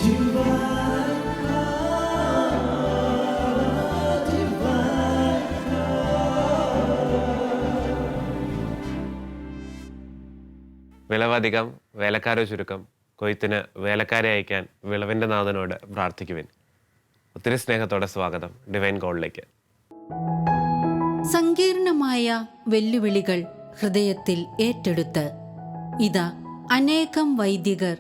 വിളവധികം വേലക്കാരോ ചുരുക്കം, കൊയ്ത്തിന് വേലക്കാരെ അയക്കാൻ വിളവിൻ്റെ നാഥനോട് പ്രാർത്ഥിക്കുവിൻ. ഒത്തിരി സ്നേഹത്തോടെ സ്വാഗതം ഡിവൈൻ കോളിലേക്ക്. സങ്കീർണമായ വെല്ലുവിളികൾ ഹൃദയത്തിൽ ഏറ്റെടുത്ത് ഇതാ അനേകം വൈദികർ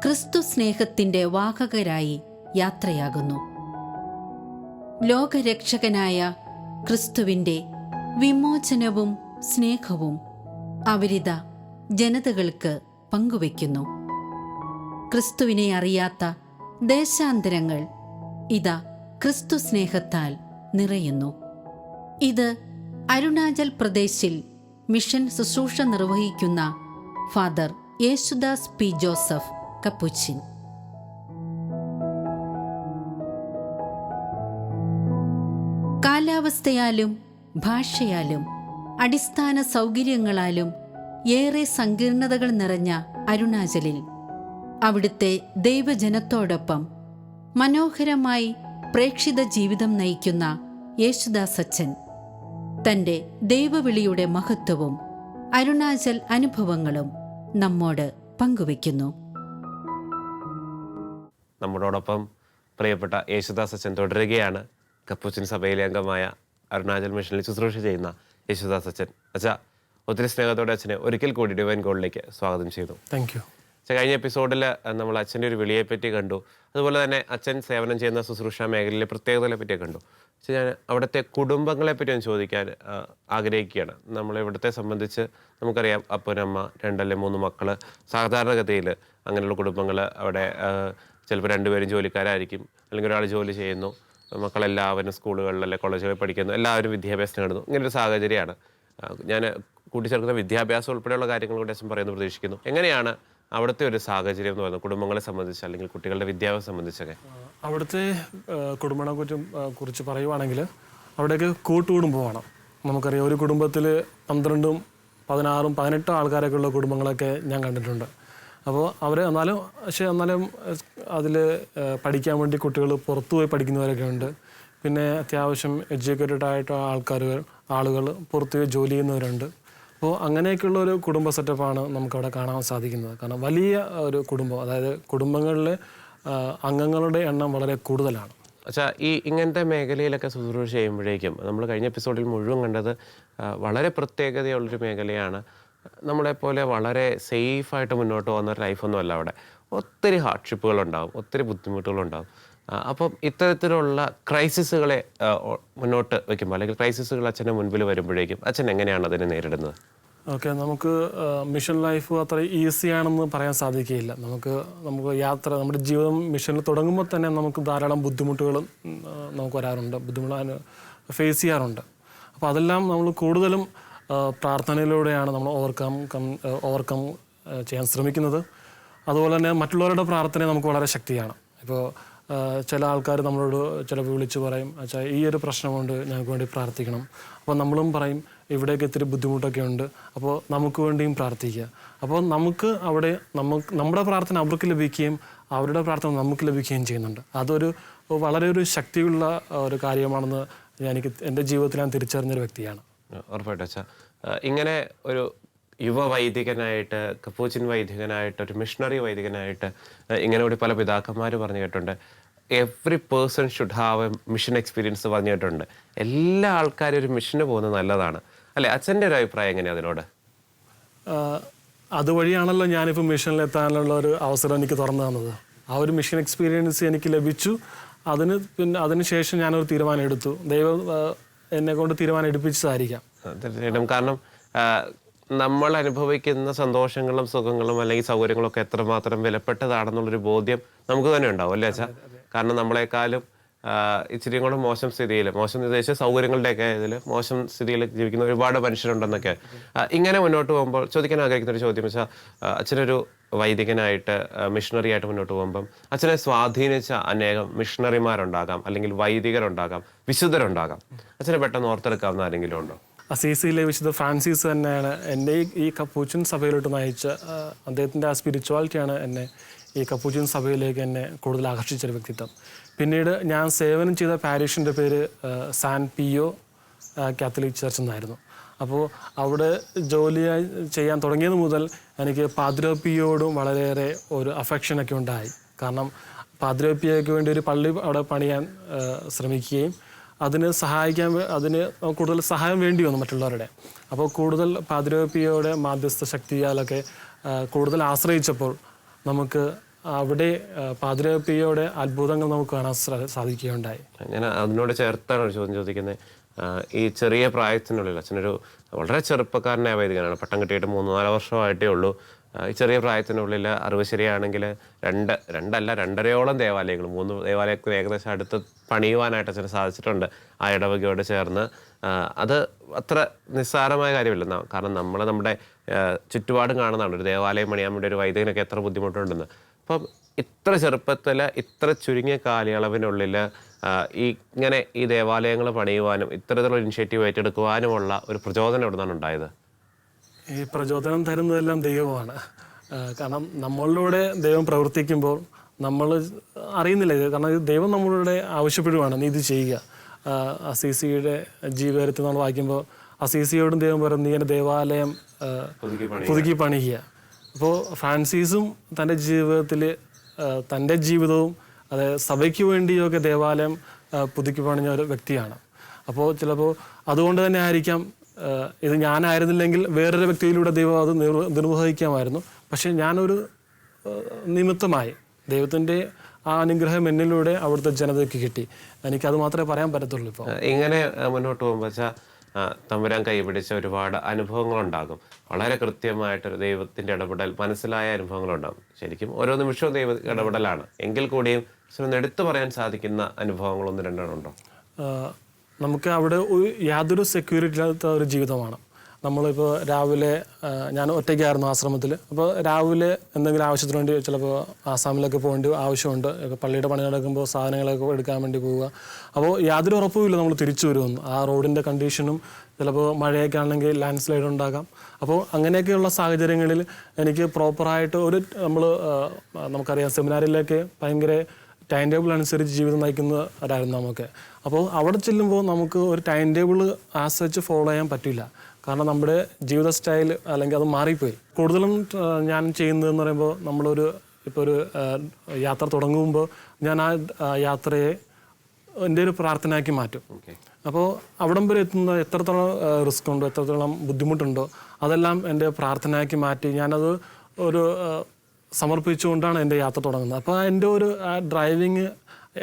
ക്രിസ്തു സ്നേഹത്തിൻ്റെ വാഹകരായി യാത്രയാകുന്നു. ലോകരക്ഷകനായ ക്രിസ്തുവിൻ്റെ വിമോചനവും സ്നേഹവും അവരിത ജനതകൾക്ക് പങ്കുവയ്ക്കുന്നു. ക്രിസ്തുവിനെ അറിയാത്ത ദേശാന്തരങ്ങൾ ഇതാ ക്രിസ്തു സ്നേഹത്താൽ നിറയുന്നു. ഇത് അരുണാചൽ പ്രദേശിൽ മിഷൻ ശുശ്രൂഷ നിർവഹിക്കുന്ന father Yesudas P Joseph Capuchin. കാലാവസ്ഥയാലും ഭാഷയാലും അടിസ്ഥാന സൗകര്യങ്ങളാലും ഏറെ സങ്കീർണതകൾ നിറഞ്ഞ അരുണാചലിൽ അവിടുത്തെ ദൈവജനത്തോടൊപ്പം മനോഹരമായി പ്രേക്ഷിത ജീവിതം നയിക്കുന്ന യേശുദാസ് അച്ഛൻ തൻ്റെ ദൈവവിളിയുടെ മഹത്വവും അരുണാചൽ അനുഭവങ്ങളും നമ്മോട് പങ്കുവയ്ക്കുന്നു. നമ്മളോടൊപ്പം പ്രിയപ്പെട്ട യേശുദാസ് അച്ഛൻ തുടരുകയാണ്. കപ്പുച്ചിൻ സഭയിലെ അംഗമായ അരുണാചൽ മിഷനിൽ ശുശ്രൂഷ ചെയ്യുന്ന യേശുദാസ് അച്ഛൻ. അച്ഛാ, ഒത്തിരി സ്നേഹത്തോടെ അച്ഛനെ ഒരിക്കൽ കൂടി ഡിവൈൻ കോളിലേക്ക് സ്വാഗതം ചെയ്തു. Thank you. കഴിഞ്ഞ എപ്പിസോഡിൽ നമ്മൾ അച്ഛൻ്റെ ഒരു വിളിയെപ്പറ്റി കണ്ടു. അതുപോലെ തന്നെ അച്ഛൻ സേവനം ചെയ്യുന്ന ശുശ്രൂഷ മേഖലയിലെ പ്രത്യേകതകളെ പറ്റിയൊക്കെ കണ്ടു. പക്ഷേ ഞാൻ അവിടുത്തെ കുടുംബങ്ങളെ പറ്റി ഒന്ന് ചോദിക്കാൻ ആഗ്രഹിക്കുകയാണ്. നമ്മളിവിടുത്തെ സംബന്ധിച്ച് നമുക്കറിയാം, അപ്പനമ്മ, 2 അല്ലെങ്കിൽ 3 മക്കൾ. സാധാരണഗതിയിൽ അങ്ങനെയുള്ള കുടുംബങ്ങൾ അവിടെ ചിലപ്പോൾ 2 പേരും ജോലിക്കാരായിരിക്കും, അല്ലെങ്കിൽ ഒരാൾ ജോലി ചെയ്യുന്നു, മക്കളെല്ലാവരും സ്കൂളുകളിൽ അല്ലെങ്കിൽ കോളേജുകളിൽ പഠിക്കുന്നു, എല്ലാവരും വിദ്യാഭ്യാസം നേടുന്നു. ഇങ്ങനൊരു സാഹചര്യമാണ്. ഞാൻ കൂട്ടിച്ചേർക്കുന്ന വിദ്യാഭ്യാസം ഉൾപ്പെടെയുള്ള കാര്യങ്ങൾ കൂടി അച്ഛൻ പറയുന്നത് പ്രതീക്ഷിക്കുന്നു. എങ്ങനെയാണ് അവിടുത്തെ ഒരു സാഹചര്യം എന്ന് പറയുന്നത്, കുടുംബങ്ങളെ സംബന്ധിച്ച് അല്ലെങ്കിൽ കുട്ടികളുടെ വിദ്യാഭ്യാസം സംബന്ധിച്ചൊക്കെ? അവിടുത്തെ കുടുംബങ്ങളെ കുറിച്ച് പറയുവാണെങ്കിൽ അവിടെയൊക്കെ കൂട്ടുകുടുംബമാണ്. നമുക്കറിയാം, ഒരു കുടുംബത്തിൽ 12, 16, 18 ആൾക്കാരൊക്കെ ഉള്ള കുടുംബങ്ങളൊക്കെ ഞാൻ കണ്ടിട്ടുണ്ട്. അപ്പോൾ എന്നാലും അതിൽ പഠിക്കാൻ വേണ്ടി കുട്ടികൾ പുറത്തു പോയി പഠിക്കുന്നവരൊക്കെ ഉണ്ട്. പിന്നെ അത്യാവശ്യം എഡ്യൂക്കേറ്റഡ് ആയിട്ട് ആളുകൾ പുറത്തു പോയി ജോലി ചെയ്യുന്നവരുണ്ട്. അപ്പോൾ അങ്ങനെയൊക്കെയുള്ള ഒരു കുടുംബ സെറ്റപ്പാണ് നമുക്കവിടെ കാണാൻ സാധിക്കുന്നത്. കാരണം വലിയ ഒരു കുടുംബം, അതായത് കുടുംബങ്ങളിലെ അംഗങ്ങളുടെ എണ്ണം വളരെ കൂടുതലാണ്. പക്ഷേ ഇങ്ങനത്തെ മേഖലയിലൊക്കെ ശുശ്രൂഷ ചെയ്യുമ്പോഴേക്കും നമ്മൾ കഴിഞ്ഞ എപ്പിസോഡിൽ മുഴുവൻ കണ്ടത് വളരെ പ്രത്യേകതയുള്ളൊരു മേഖലയാണ്. നമ്മളെപ്പോലെ വളരെ സേഫായിട്ട് മുന്നോട്ട് പോകുന്ന ഒരു ലൈഫൊന്നും അല്ല അവിടെ. ഒത്തിരി ഹാർഡ്ഷിപ്പുകളുണ്ടാകും, ഒത്തിരി ബുദ്ധിമുട്ടുകളുണ്ടാകും. അപ്പം ഇത്തരത്തിലുള്ള ക്രൈസിസുകളെ മുന്നോട്ട് വയ്ക്കുമ്പോൾ, അല്ലെങ്കിൽ ക്രൈസിസുകൾ അച്ഛൻ്റെ മുൻപിൽ വരുമ്പോഴേക്കും അച്ഛൻ എങ്ങനെയാണ് അതിനെ നേരിടുന്നത്? ഓക്കെ, നമുക്ക് മിഷൻ ലൈഫ് അത്ര ഈസിയാണെന്ന് പറയാൻ സാധിക്കുകയില്ല. നമുക്ക് നമ്മുടെ ജീവിതം മിഷനിൽ തുടങ്ങുമ്പോൾ തന്നെ നമുക്ക് ധാരാളം ബുദ്ധിമുട്ടുകൾ നമുക്ക് വരാറുണ്ട്, ബുദ്ധിമുട്ട് ഫേസ് ചെയ്യാറുണ്ട്. അപ്പോൾ അതെല്ലാം നമ്മൾ കൂടുതലും പ്രാർത്ഥനയിലൂടെയാണ് നമ്മൾ ഓവർകം ചെയ്യാൻ ശ്രമിക്കുന്നത്. അതുപോലെ തന്നെ മറ്റുള്ളവരുടെ പ്രാർത്ഥന നമുക്ക് വളരെ ശക്തിയാണ്. ഇപ്പോൾ ചില ആൾക്കാർ നമ്മളോട് ചിലപ്പോൾ വിളിച്ച് പറയും, അച്ഛാ ഈ ഒരു പ്രശ്നമുണ്ട്, ഞങ്ങൾക്ക് വേണ്ടി പ്രാർത്ഥിക്കണം. അപ്പോൾ നമ്മളും പറയും, ഇവിടെയൊക്കെ ഇത്തിരി ബുദ്ധിമുട്ടൊക്കെ ഉണ്ട്, അപ്പോൾ നമുക്ക് വേണ്ടിയും പ്രാർത്ഥിക്കുക. അപ്പോൾ നമ്മുടെ പ്രാർത്ഥന അവർക്ക് ലഭിക്കുകയും അവരുടെ പ്രാർത്ഥന നമുക്ക് ലഭിക്കുകയും ചെയ്യുന്നുണ്ട്. അതൊരു വളരെ ഒരു ശക്തിയുള്ള ഒരു കാര്യമാണെന്ന് എനിക്ക് എൻ്റെ ജീവിതത്തിൽ ഞാൻ തിരിച്ചറിഞ്ഞൊരു വ്യക്തിയാണ്. ഉറപ്പായിട്ടും അച്ഛാ, ഇങ്ങനെ ഒരു യുവ വൈദികനായിട്ട്, കപ്പൂച്ചിൻ വൈദികനായിട്ട്, ഒരു മിഷണറി വൈദികനായിട്ട് ഇങ്ങനെ കൂടി പല പിതാക്കന്മാർ പറഞ്ഞു കേട്ടിട്ടുണ്ട്. Every person should have A mission experience പറഞ്ഞു കേട്ടിട്ടുണ്ട്. എല്ലാ ആൾക്കാരും ഒരു മിഷന് പോകുന്നത് നല്ലതാണ് അല്ലേ? അച്ഛൻ്റെ ഒരു അഭിപ്രായം എങ്ങനെയാണ് അതിനോട്? അതുവഴിയാണല്ലോ ഞാനിപ്പോൾ മിഷനിലെത്താനുള്ള ഒരു അവസരം എനിക്ക് തുറന്നു തന്നത്. ആ ഒരു മിഷൻ എക്സ്പീരിയൻസ് എനിക്ക് ലഭിച്ചു. അതിനുശേഷം ഞാനൊരു തീരുമാനം എടുത്തു. ദൈവം എന്നെ കൊണ്ട് തീരുമാനം എടുപ്പിച്ചതായിരിക്കാം. തീർച്ചയായിട്ടും. കാരണം നമ്മൾ അനുഭവിക്കുന്ന സന്തോഷങ്ങളും സുഖങ്ങളും അല്ലെങ്കിൽ സൗകര്യങ്ങളും ഒക്കെ എത്രമാത്രം വിലപ്പെട്ടതാണെന്നുള്ളൊരു ബോധ്യം നമുക്ക് തന്നെ ഉണ്ടാവും അല്ലേ അച്ഛാ? കാരണം നമ്മളെക്കാളും ഇച്ചിരിയും കൂടെ മോശം ഉദ്ദേശിച്ച സൗകര്യങ്ങളുടെയൊക്കെ ഇതിൽ മോശം സ്ഥിതിയിൽ ജീവിക്കുന്ന ഒരുപാട് മനുഷ്യരുണ്ടെന്നൊക്കെ. ഇങ്ങനെ മുന്നോട്ട് പോകുമ്പോൾ ചോദിക്കാൻ ആഗ്രഹിക്കുന്ന ഒരു ചോദ്യം വെച്ചാൽ, അച്ഛനൊരു വൈദികനായിട്ട് മിഷണറി ആയിട്ട് മുന്നോട്ട് പോകുമ്പം അച്ഛനെ സ്വാധീനിച്ച അനേകം മിഷണറിമാരുണ്ടാകാം, അല്ലെങ്കിൽ വൈദികരുണ്ടാകാം, വിശുദ്ധരുണ്ടാകാം. അച്ഛനെ പെട്ടെന്ന് ഓർത്തെടുക്കാവുന്ന ആരെങ്കിലും ഉണ്ടോ? അസീസിയിലെ വിശുദ്ധ ഫ്രാൻസിസ് തന്നെയാണ് എന്നെ ഈ കപ്പൂച്ചിൻ സഭയിലോട്ട് നയിച്ച. അദ്ദേഹത്തിൻ്റെ ആ സ്പിരിച്വാലിറ്റിയാണ് എന്നെ ഈ കപ്പൂച്ചിൻ സഭയിലേക്ക് എന്നെ കൂടുതൽ ആകർഷിച്ചൊരു വ്യക്തിത്വം. പിന്നീട് ഞാൻ സേവനം ചെയ്ത പാരിഷിൻ്റെ പേര് സാൻ പിയോ കാത്തലിക് ചർച്ച് എന്നായിരുന്നു. അപ്പോൾ അവിടെ ജോലിയായി ചെയ്യാൻ തുടങ്ങിയത് മുതൽ എനിക്ക് പാദ്രി പിയോടും വളരെയേറെ ഒരു അഫെക്ഷനൊക്കെ ഉണ്ടായി. കാരണം പാദ്രി പിയോയ്ക്ക് വേണ്ടി ഒരു പള്ളി അവിടെ പണിയാൻ ശ്രമിക്കുകയും അതിന് കൂടുതൽ സഹായം വേണ്ടി വന്നു മറ്റുള്ളവരുടെ. അപ്പോൾ കൂടുതൽ പാദ്രി പിയോയുടെ മാധ്യസ്ഥ ശക്തിയാലൊക്കെ കൂടുതൽ ആശ്രയിച്ചപ്പോൾ നമുക്ക് അവിടെ പാദ്രി പിയോയുടെ അത്ഭുതങ്ങൾ നമുക്ക് കാണാൻ സാധിക്കുകയുണ്ടായി. ഞാൻ അതിനോട് ചേർത്താണ് ഒരു ചോദ്യം ചോദിക്കുന്നത്. ഈ ചെറിയ പ്രായത്തിനുള്ളിൽ അച്ഛനൊരു വളരെ ചെറുപ്പക്കാരനായ വൈദികനാണ്. പട്ടം കിട്ടിയിട്ട് 3-4 വർഷമായിട്ടേ ഉള്ളൂ. ഈ ചെറിയ പ്രായത്തിനുള്ളിൽ അറിവ് ശരിയാണെങ്കിൽ 2-2.5 ദേവാലയങ്ങൾ 3 ദേവാലയത്തിൽ ഏകദേശം അടുത്ത് പണിയുവാനായിട്ട് അച്ഛന് സാധിച്ചിട്ടുണ്ട് ആ ഇടവകയോട് ചേർന്ന്. അത് അത്ര നിസ്സാരമായ കാര്യമില്ല. കാരണം നമ്മുടെ ചുറ്റുപാടും കാണുന്നതാണ് ഒരു ദേവാലയം പണിയാൻ വേണ്ടി ഒരു വൈദികനൊക്കെ എത്ര ബുദ്ധിമുട്ടുണ്ടെന്ന്. അപ്പം ഇത്ര ചെറുപ്പത്തിൽ ഇത്ര ചുരുങ്ങിയ കാലയളവിനുള്ളിൽ ഇങ്ങനെ ഈ ദേവാലയങ്ങൾ പണിയുവാനും ഇത്തരത്തിലുള്ള ഇനിഷ്യേറ്റീവ് ഏറ്റെടുക്കുവാനുമുള്ള ഒരു പ്രചോദനം എവിടെ നിന്നാണ് ഉണ്ടായത്? ഈ പ്രചോദനം തരുന്നതെല്ലാം ദൈവമാണ്. കാരണം നമ്മളിലൂടെ ദൈവം പ്രവർത്തിക്കുമ്പോൾ നമ്മൾ അറിയുന്നില്ല ഇത്. കാരണം ഇത് ദൈവം നമ്മളുടെ ആവശ്യപ്പെടുവാണ്, നീ ഇത് ചെയ്യുക. അസീസിയുടെ ജീവചരിത്രം നമ്മൾ വായിക്കുമ്പോൾ അസീസിയോടും ദൈവം പറയും, നീ എൻ്റെ ദേവാലയം പുതുക്കി പണിയുക. അപ്പോൾ ഫ്രാൻസിസും തൻ്റെ ജീവിതത്തിൽ തൻ്റെ ജീവിതവും അതായത് സഭയ്ക്ക് വേണ്ടിയൊക്കെ ദേവാലയം പുതുക്കി പണിഞ്ഞ ഒരു വ്യക്തിയാണ്. അപ്പോൾ ചിലപ്പോൾ അതുകൊണ്ട് തന്നെ ആയിരിക്കാം ഇത് ഞാനായിരുന്നില്ലെങ്കിൽ വേറൊരു വ്യക്തിയിലൂടെ ദൈവം അത് നിർവഹിക്കാമായിരുന്നു. പക്ഷെ ഞാനൊരു നിമിത്തമായി ദൈവത്തിൻ്റെ ആ അനുഗ്രഹം എന്നിലൂടെ അവിടുത്തെ ജനതയ്ക്ക് കിട്ടി. എനിക്കത് മാത്രമേ പറയാൻ പറ്റത്തുള്ളൂ. ഇപ്പോൾ ഇങ്ങനെ മുന്നോട്ട് പോകുമ്പോൾ തമ്പുരാൻ കൈപിടിച്ച ഒരുപാട് അനുഭവങ്ങളുണ്ടാകും. വളരെ കൃത്യമായിട്ടൊരു ദൈവത്തിൻ്റെ ഇടപെടൽ മനസ്സിലായ അനുഭവങ്ങളുണ്ടാകും. ശരിക്കും ഓരോ നിമിഷവും ദൈവ ഇടപെടലാണ്. എങ്കിൽ കൂടിയും എടുത്തു പറയാൻ സാധിക്കുന്ന അനുഭവങ്ങൾ 1-2 ഉണ്ടോ? നമുക്ക് അവിടെ യാതൊരു സെക്യൂരിറ്റി ഇല്ലാത്ത ഒരു ജീവിതമാണ്. നമ്മളിപ്പോൾ രാവിലെ ഞാൻ ഒറ്റയ്ക്കായിരുന്നു ആശ്രമത്തിൽ. അപ്പോൾ രാവിലെ എന്തെങ്കിലും ആവശ്യത്തിന് വേണ്ടി ചിലപ്പോൾ ആസാമിലൊക്കെ പോകേണ്ടി ആവശ്യമുണ്ട്. പള്ളിയുടെ പണി നടക്കുമ്പോൾ സാധനങ്ങളൊക്കെ എടുക്കാൻ വേണ്ടി പോവുക. അപ്പോൾ യാതൊരു ഉറപ്പുമില്ല നമ്മൾ തിരിച്ചു വരുമെന്ന്. ആ റോഡിൻ്റെ കണ്ടീഷനും ചിലപ്പോൾ മഴയൊക്കെ ആണെങ്കിൽ ലാൻഡ് സ്ലൈഡ് ഉണ്ടാകാം. അപ്പോൾ അങ്ങനെയൊക്കെയുള്ള സാഹചര്യങ്ങളിൽ എനിക്ക് പ്രോപ്പറായിട്ട് നമുക്കറിയാം സെമിനാറിലൊക്കെ ഭയങ്കര ടൈം ടേബിൾ അനുസരിച്ച് ജീവിതം നയിക്കുന്നവരായിരുന്നു നമുക്ക്. അപ്പോൾ അവിടെ ചെല്ലുമ്പോൾ നമുക്ക് ഒരു ടൈം ടേബിൾ ആശ്രയിച്ച് ഫോളോ ചെയ്യാൻ പറ്റില്ല. കാരണം നമ്മുടെ ജീവിത സ്റ്റൈൽ അല്ലെങ്കിൽ അത് മാറിപ്പോയി. കൂടുതലും ഞാൻ ചെയ്യുന്നതെന്ന് പറയുമ്പോൾ ഇപ്പോൾ ഒരു യാത്ര തുടങ്ങുമ്പോൾ ഞാൻ ആ യാത്രയെ എൻ്റെ ഒരു പ്രാർത്ഥനയാക്കി മാറ്റും. അപ്പോൾ അവിടം വരെ എത്തുന്ന എത്രത്തോളം റിസ്ക് ഉണ്ടോ, എത്രത്തോളം ബുദ്ധിമുട്ടുണ്ടോ, അതെല്ലാം എൻ്റെ പ്രാർത്ഥനയാക്കി മാറ്റി ഞാനത് ഒരു സമർപ്പിച്ചുകൊണ്ടാണ് എൻ്റെ യാത്ര തുടങ്ങുന്നത്. അപ്പോൾ എൻ്റെ ഒരു ഡ്രൈവിങ്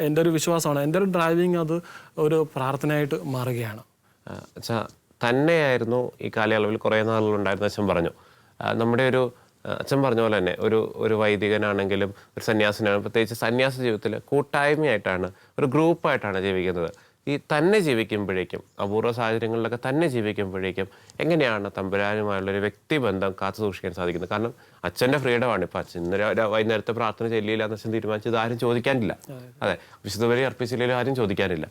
എൻ്റെ ഒരു വിശ്വാസമാണ്. എൻ്റെ ഒരു ഡ്രൈവിങ് അത് ഒരു പ്രാർത്ഥനയായിട്ട് മാറുകയാണ്. തന്നെയായിരുന്നു ഈ കാലയളവിൽ കുറേ നാളുകളുണ്ടായിരുന്നു അച്ഛൻ പറഞ്ഞു. നമ്മുടെ അച്ഛൻ പറഞ്ഞ പോലെ തന്നെ ഒരു വൈദികനാണെങ്കിലും ഒരു സന്യാസിനാണ്, പ്രത്യേകിച്ച് സന്യാസ ജീവിതത്തിൽ കൂട്ടായ്മയായിട്ടാണ് ഒരു ഗ്രൂപ്പായിട്ടാണ് ജീവിക്കുന്നത്. ഈ തന്നെ ജീവിക്കുമ്പോഴേക്കും അപൂർവ സാഹചര്യങ്ങളിലൊക്കെ തന്നെ ജീവിക്കുമ്പോഴേക്കും എങ്ങനെയാണ് തമ്പുരാനുമായുള്ളൊരു വ്യക്തിബന്ധം കാത്തു സൂക്ഷിക്കാൻ സാധിക്കുന്നത്? കാരണം അച്ഛൻ്റെ ഫ്രീഡമാണ്. ഇപ്പം അച്ഛൻ വൈകുന്നേരത്തെ പ്രാർത്ഥന ചെല്ലിയില്ല എന്ന് അച്ഛൻ തീരുമാനിച്ചത് ആരും ചോദിക്കാനില്ല. അതെ, വിശുദ്ധ ബലി അർപ്പിച്ചില്ലെങ്കിലും ആരും ചോദിക്കാനില്ല.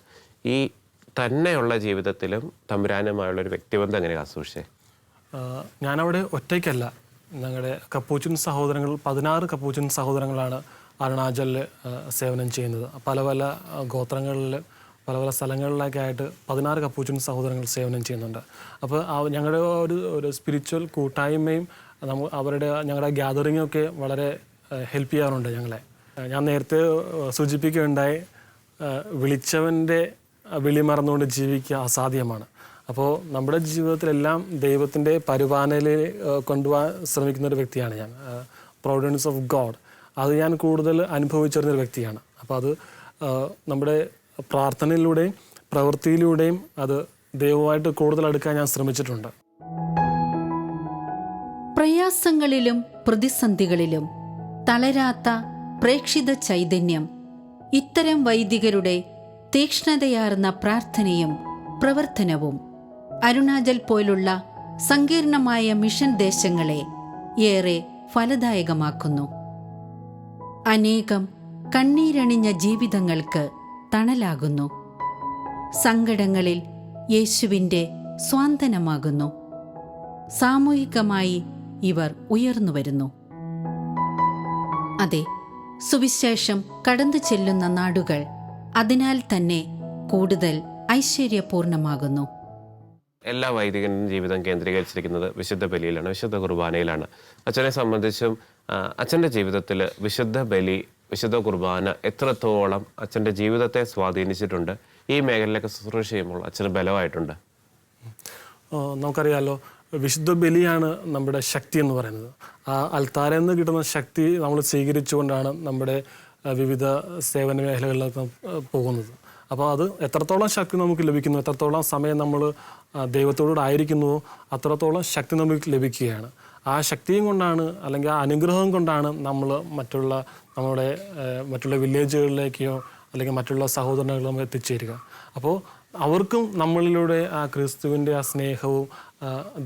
ഈ തന്നെയുള്ള ജീവിതത്തിലും തമ്പുരാനുമായുള്ളൊരു വ്യക്തിബന്ധം എങ്ങനെ കാത്തു സൂക്ഷിച്ചേ? ഞാനവിടെ ഒറ്റയ്ക്കല്ല. ഞങ്ങളുടെ കപ്പൂച്ചിൻ സഹോദരങ്ങൾ 16 കപ്പൂച്ചിൻ സഹോദരങ്ങളാണ് അരുണാചലിൽ സേവനം ചെയ്യുന്നത്. പല പല ഗോത്രങ്ങളിൽ പല പല സ്ഥലങ്ങളിലൊക്കെ ആയിട്ട് 16 കപ്പൂച്ചിൻ സഹോദരങ്ങൾ സേവനം ചെയ്യുന്നുണ്ട്. അപ്പോൾ ഞങ്ങളുടെ ഒരു സ്പിരിച്വൽ കൂട്ടായ്മയും ഞങ്ങളുടെ ഗ്യാതറിങ്ങൊക്കെ വളരെ ഹെൽപ്പ് ചെയ്യാറുണ്ട് ഞങ്ങളെ. ഞാൻ നേരത്തെ സൂചിപ്പിക്കുകയുണ്ടായി, വിളിച്ചവൻ്റെ വിളി മറന്നുകൊണ്ട് ജീവിക്കുക അസാധ്യമാണ്. അപ്പോൾ നമ്മുടെ ജീവിതത്തിലെല്ലാം ദൈവത്തിൻ്റെ പരിപാലനയിൽ കൊണ്ടുപോകാൻ ശ്രമിക്കുന്ന ഒരു വ്യക്തിയാണ് ഞാൻ. പ്രൊവിഡൻസ് ഓഫ് ഗോഡ് അത് ഞാൻ കൂടുതൽ അനുഭവിച്ചിരുന്നൊരു വ്യക്തിയാണ്. അപ്പോൾ അത് നമ്മുടെ പ്രാർത്ഥനയിലൂടെയും പ്രവൃത്തിയിലൂടെയും അത് ദൈവമായിട്ട് കൂടുതൽ അടുക്കാൻ ഞാൻ ശ്രമിച്ചിട്ടുണ്ട്. പ്രയാസങ്ങളിലും പ്രതിസന്ധികളിലും തളരാത്ത പ്രേക്ഷിത ചൈതന്യം, ഇത്തരം വൈദികരുടെ തീക്ഷ്ണതയാർന്ന പ്രാർത്ഥനയും പ്രവർത്തനവും അരുണാചൽ പോലുള്ള സങ്കീർണമായ മിഷൻ ദേശങ്ങളെ ഏറെ ഫലദായകമാക്കുന്നു. അനേകം കണ്ണീരണിഞ്ഞ ജീവിതങ്ങൾക്ക് തണലാകുന്നു. സങ്കടങ്ങളിൽ യേശുവിൻ്റെ സ്വാന്തനമാകുന്നു. സാമൂഹികമായി ഇവർ ഉയർന്നു വരുന്നു. അതെ, സുവിശേഷം കടന്നു ചെല്ലുന്ന നാടുകൾ അതിനാൽ തന്നെ കൂടുതൽ ഐശ്വര്യപൂർണമാകുന്നു. എല്ലാ വൈദികന്റെയും ജീവിതം കേന്ദ്രീകരിച്ചിരിക്കുന്നത് വിശുദ്ധ ബലിയിലാണ്, വിശുദ്ധ കുർബാനയിലാണ്. അച്ഛനെ സംബന്ധിച്ചും അച്ഛൻ്റെ ജീവിതത്തിൽ വിശുദ്ധ ബലി, വിശുദ്ധ കുർബാന എത്രത്തോളം അച്ഛൻ്റെ ജീവിതത്തെ സ്വാധീനിച്ചിട്ടുണ്ട്, ഈ മേഖലയിലൊക്കെ ശുശ്രൂഷ ചെയ്യുമ്പോൾ അച്ഛന് ബലമായിട്ടുണ്ട്? നമുക്കറിയാമല്ലോ, വിശുദ്ധ ബലിയാണ് നമ്മുടെ ശക്തി എന്ന് പറയുന്നത്. ആ അൽത്താരയിൽ നിന്ന് കിട്ടുന്ന ശക്തി നമ്മൾ സ്വീകരിച്ചുകൊണ്ടാണ് നമ്മുടെ വിവിധ സേവന മേഖലകളിലൊക്കെ പോകുന്നത്. അപ്പോൾ അത് എത്രത്തോളം ശക്തി നമുക്ക് ലഭിക്കുന്നു, എത്രത്തോളം സമയം നമ്മൾ ദൈവത്തോടുകൂടെ ആയിരിക്കുന്നുവോ അത്രത്തോളം ശക്തി നമുക്ക് ലഭിക്കുകയാണ്. ആ ശക്തിയും കൊണ്ടാണ്, അല്ലെങ്കിൽ ആ അനുഗ്രഹം കൊണ്ടാണ് നമ്മൾ മറ്റുള്ള വില്ലേജുകളിലേക്കോ അല്ലെങ്കിൽ മറ്റുള്ള സഹോദരങ്ങളിലും നമ്മൾ എത്തിച്ചേരുക. അപ്പോൾ അവർക്കും നമ്മളിലൂടെ ആ ക്രിസ്തുവിൻ്റെ ആ സ്നേഹവും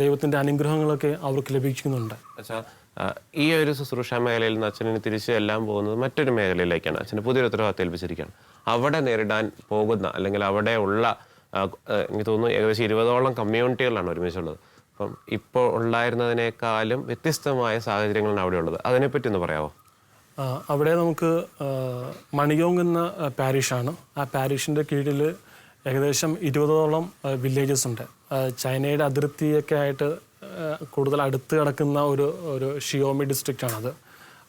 ദൈവത്തിൻ്റെ അനുഗ്രഹങ്ങളൊക്കെ അവർക്ക് ലഭിക്കുന്നുണ്ട്. ഈ ഒരു ശുശ്രൂഷ മേഖലയിൽ നിന്ന് അച്ഛനെ തിരിച്ചു എല്ലാം പോകുന്നത് മറ്റൊരു മേഖലയിലേക്കാണ്. അച്ഛന് പുതിയൊരു ഉത്തരവാദിത്തം ഏൽപ്പിച്ചിരിക്കുകയാണ്. അവിടെ നേരിടാൻ പോകുന്ന, അല്ലെങ്കിൽ അവിടെ ഉള്ള എനിക്ക് തോന്നുന്നു ഏകദേശം 20ഓളം കമ്മ്യൂണിറ്റികളാണ് ഒരുമിച്ചുള്ളത്. അപ്പം ഇപ്പോൾ ഉണ്ടായിരുന്നതിനേക്കാളും വ്യത്യസ്തമായ സാഹചര്യങ്ങളാണ് അവിടെ ഉള്ളത്. അതിനെപ്പറ്റി ഒന്ന് പറയാമോ? അവിടെ നമുക്ക് മണിയോങ് എന്ന പാരിഷാണ്. ആ പാരിഷിൻ്റെ കീഴിൽ ഏകദേശം 20ഓളം വില്ലേജസ് ഉണ്ട്. ചൈനയുടെ അതിർത്തിയൊക്കെ ആയിട്ട് കൂടുതൽ അടുത്ത് കിടക്കുന്ന ഒരു ഷിയോമി ഡിസ്ട്രിക്റ്റാണത്.